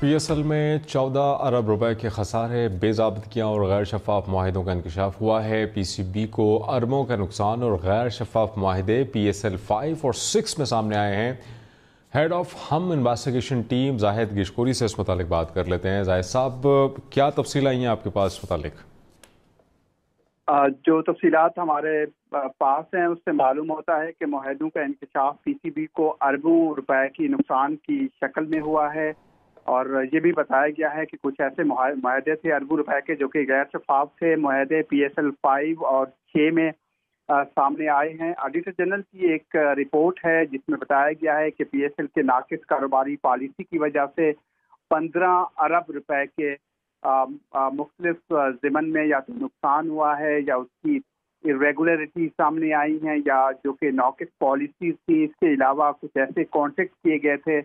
PSL में 14 अरब रुपए के खसारे, बेज़ाब्तगियाँ और गैर शफाफ मुआहिदों का इंकशाफ हुआ है। PCB को अरबों का नुकसान और गैर शफाफ मुआहिदे PSL 5 और 6 में सामने आए हैं। हेड ऑफ हम इन्वेस्टिगेशन टीम जाहिद गिशकोरी से इस मुतालिक बात कर लेते हैं। जाहिद साहब, क्या तफसील आई हैं आपके पास इस मुतालिक? जो तफसीलात हमारे पास हैं उससे मालूम होता है कि मुआहिदों का इंकशाफ PCB को अरबों रुपए की नुकसान की शक्ल में हुआ है। और ये भी बताया गया है कि कुछ ऐसे मुआहदे थे अरबों रुपए के जो कि गैर शफाफ थे। मुआहदे PSL 5 और 6 में सामने आए हैं। ऑडिटर जनरल की एक रिपोर्ट है जिसमें बताया गया है कि PSL के नाकिस कारोबारी पॉलिसी की वजह से 15 अरब रुपए के मुख्तलिफ ज़िमन में या तो नुकसान हुआ है या उसकी इरेगुलरिटी सामने आई हैं या जो कि नाकिस पॉलिसीज थी। इसके अलावा कुछ ऐसे कॉन्ट्रैक्ट किए गए थे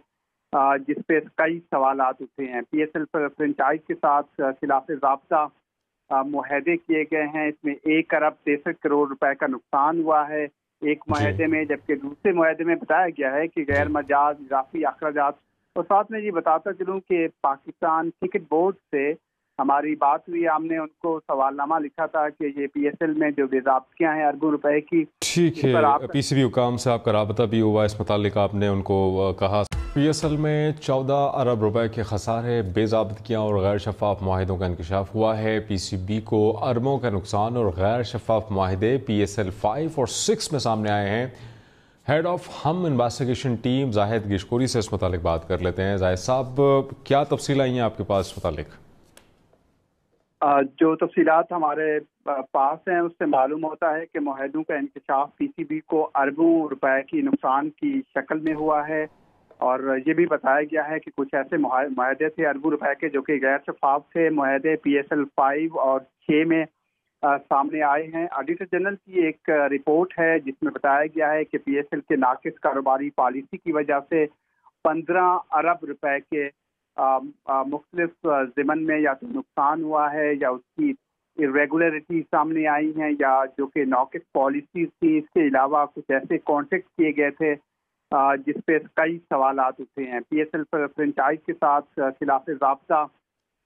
जिस पे कई सवालात उठे हैं। PSL फ्रेंचाइज के साथ खिलाफ ज़ाब्ता मुआहदे किए गए हैं। इसमें 1 अरब 63 करोड़ रुपए का नुकसान हुआ है एक मुआहदे में, जबकि दूसरे मुआहदे में बताया गया है कि गैर मजाज इजाफी अखराजात। और साथ में ये बताता चलूँ कि पाकिस्तान क्रिकेट बोर्ड से हमारी बात हुई, हमने उनको सवालनामा लिखा था कि ये PSL में जो बेज़ाब्तियाँ हैं अरबों रुपए की। ठीक है, PCB हुकाम से आपका राबता भी हुआ, इस मुतालिक आपने उनको कहा। PSL में 14 अरब रुपए के खसारे, बेज़ाब्तगियाँ और गैर शफाफ मुआहिदों का इंकशाफ हुआ है। PCB को अरबों का नुकसान और गैर शफाफ मुआहिदे PSL 5 और 6 में सामने आए हैं। हेड ऑफ हम इन्वेस्टिगेशन टीम जाहिद गिशकोरी से इस मुतालिक बात कर लेते हैं। जाहिद साहब, क्या तफसील आई हैं आपके पास इस मुतालिक? जो तफसीलात हमारे पास हैं उससे मालूम होता है कि मुआहिदों का इंकशाफ PCB को अरबों रुपए की नुकसान की शक्ल में हुआ है। और ये भी बताया गया है कि कुछ ऐसे मुआहदे थे अरबों रुपए के जो कि गैर शफाफ थे। मुआहदे PSL 5 और 6 में सामने आए हैं। ऑडिटर जनरल की एक रिपोर्ट है जिसमें बताया गया है कि PSL के नाकिस कारोबारी पॉलिसी की वजह से 15 अरब रुपए के मुख्तलिफ ज़िमन में या तो नुकसान हुआ है या उसकी इरेगुलरिटी सामने आई हैं या जो कि नाकिस पॉलिसीज थी। इसके अलावा कुछ ऐसे कॉन्ट्रैक्ट किए गए थे जिस पे कई सवालात उठे हैं। PSL फ्रेंचाइज के साथ खिलाफ ज़ाब्ता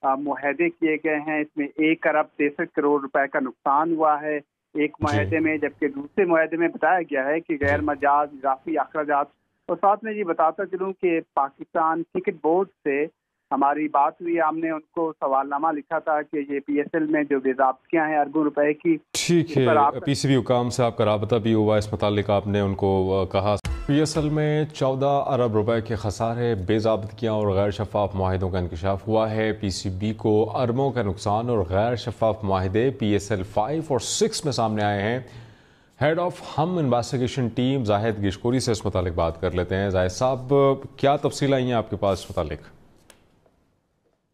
मुआहदे किए गए हैं। इसमें 1 अरब 63 करोड़ रुपए का नुकसान हुआ है एक मुआहदे में, जबकि दूसरे मुआहदे में बताया गया है कि गैर मजाज इजाफी अखराजात। और साथ में ये बताता चलूँ कि पाकिस्तान क्रिकेट बोर्ड से हमारी बात हुई, हमने उनको सवालनामा लिखा था कि ये PSL में जो बेज़ाब्तियाँ हैं अरबों रुपए की। ठीक है, PCB हुकाम से आपका राबता भी हुआ, इस मुतालिक आपने उनको कहा। PSL में 14 अरब रुपए के खसारे, बेज़ाब्तगियाँ और गैर शफाफ मुआहिदों का इंकशाफ हुआ है। PCB को अरबों का नुकसान और गैर शफाफ मुआहिदे PSL 5 और 6 में सामने आए हैं। हेड ऑफ हम इन्वेस्टिगेशन टीम जाहिद गिशकोरी से इस मुतालिक बात कर लेते हैं। जाहिद साहब, क्या तफसील आई हैं आपके पास इस मुतालिक?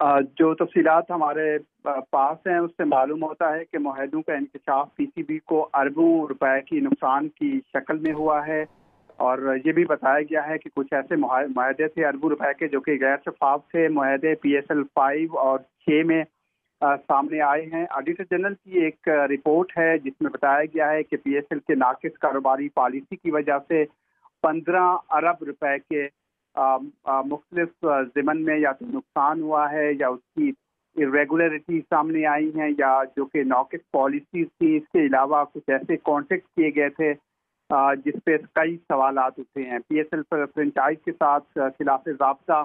जो तफसीलात हमारे पास हैं उससे मालूम होता है कि मुआहिदों का इंकशाफ PCB को अरबों रुपए की नुकसान की शक्ल में हुआ है। और ये भी बताया गया है कि कुछ ऐसे मुआहदे थे अरबों रुपए के जो कि गैर शफाफ थे। मुआहदे PSL 5 और 6 में सामने आए हैं। ऑडिटर जनरल की एक रिपोर्ट है जिसमें बताया गया है कि PSL के नाकिस कारोबारी पॉलिसी की वजह से 15 अरब रुपए के मुख्तलिफ ज़िमन में या तो नुकसान हुआ है या उसकी इरेगुलरिटी सामने आई हैं या जो कि नाकिस पॉलिसीज थी। इसके अलावा कुछ ऐसे कॉन्ट्रैक्ट किए गए थे जिस पे कई सवालात उठे हैं। PSL फ्रेंचाइज के साथ खिलाफ ज़ाब्ता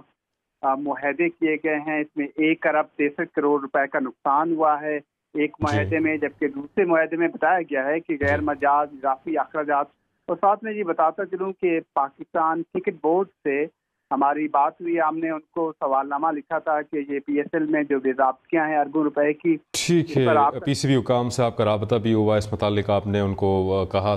मुआहदे किए गए हैं। इसमें 1 अरब 63 करोड़ रुपए का नुकसान हुआ है एक मुआहदे में, जबकि दूसरे मुआहदे में बताया गया है कि गैर मजाज इजाफी अखराजात। और साथ में ये बताता चलूँ कि पाकिस्तान क्रिकेट बोर्ड से हमारी बात हुई, हमने उनको सवालनामा लिखा था कि ये PSL में जो बेज़ाब्तियाँ हैं अरबों रुपए की। ठीक है, PCB हुकाम से आपका राबता भी हुआ, इस मुतालिक आपने उनको कहा।